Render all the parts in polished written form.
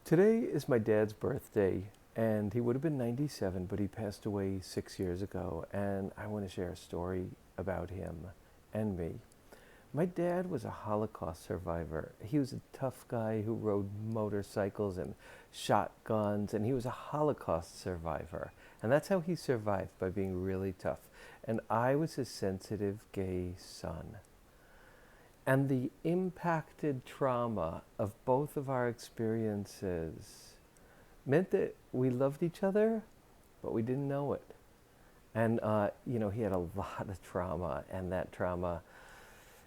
Today is my dad's birthday, and he would have been 97, but he passed away 6 years ago, and I want to share a story about him and me. My dad was a Holocaust survivor. He was a tough guy who rode motorcycles and shotguns, and he was a Holocaust survivor. And that's how he survived, by being really tough. And I was his sensitive gay son. And the impacted trauma of both of our experiences meant that we loved each other, but we didn't know it. And, he had a lot of trauma, and that trauma.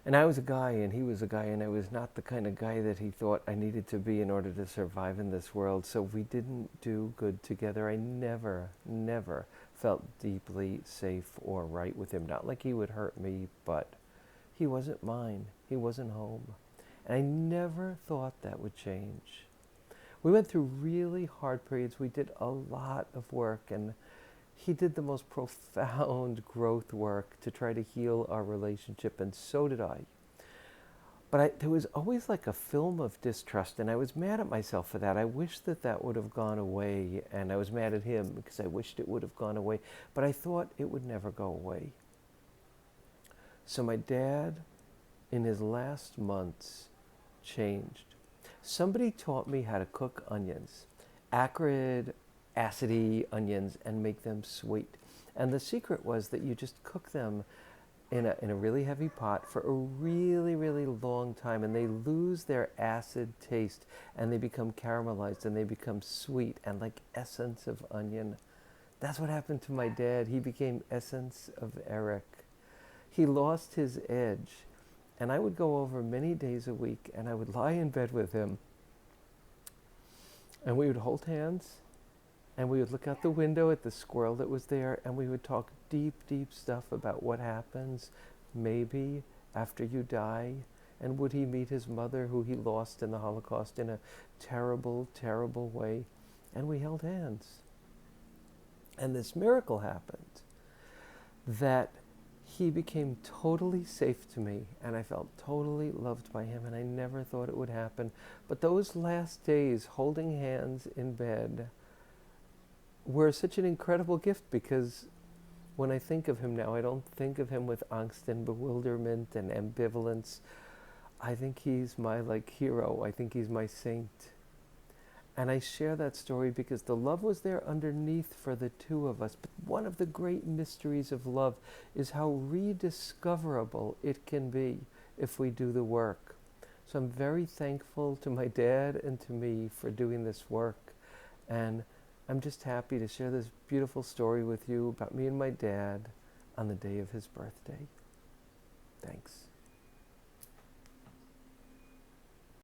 And I was a guy, and he was a guy, and I was not the kind of guy that he thought I needed to be in order to survive in this world. So we didn't do good together. I never felt deeply safe or right with him. Not like he would hurt me, but he wasn't mine. He wasn't home. And I never thought that would change. We went through really hard periods. We did a lot of work, and he did the most profound growth work to try to heal our relationship, and so did I. But there was always like a film of distrust, and I was mad at myself for that. I wish that that would have gone away, and I was mad at him because I wished it would have gone away. But I thought it would never go away. So my dad, in his last months, changed. Somebody taught me how to cook onions, acrid, acidy onions, and make them sweet. And the secret was that you just cook them in a really heavy pot for a really, really long time, and they lose their acid taste, and they become caramelized, and they become sweet and like essence of onion. That's what happened to my dad. He became essence of Eric. He lost his edge. And I would go over many days a week, and I would lie in bed with him, and we would hold hands, and we would look out the window at the squirrel that was there, and we would talk deep, deep stuff about what happens maybe after you die, and would he meet his mother, who he lost in the Holocaust in a terrible, terrible way. And we held hands. And this miracle happened, that he became totally safe to me, and I felt totally loved by him, and I never thought it would happen. But those last days, holding hands in bed, were such an incredible gift, because when I think of him now, I don't think of him with angst and bewilderment and ambivalence. I think he's my hero. I think he's my saint. And I share that story because the love was there underneath for the two of us. But one of the great mysteries of love is how rediscoverable it can be if we do the work. So I'm very thankful to my dad and to me for doing this work. And I'm just happy to share this beautiful story with you about me and my dad on the day of his birthday. Thanks.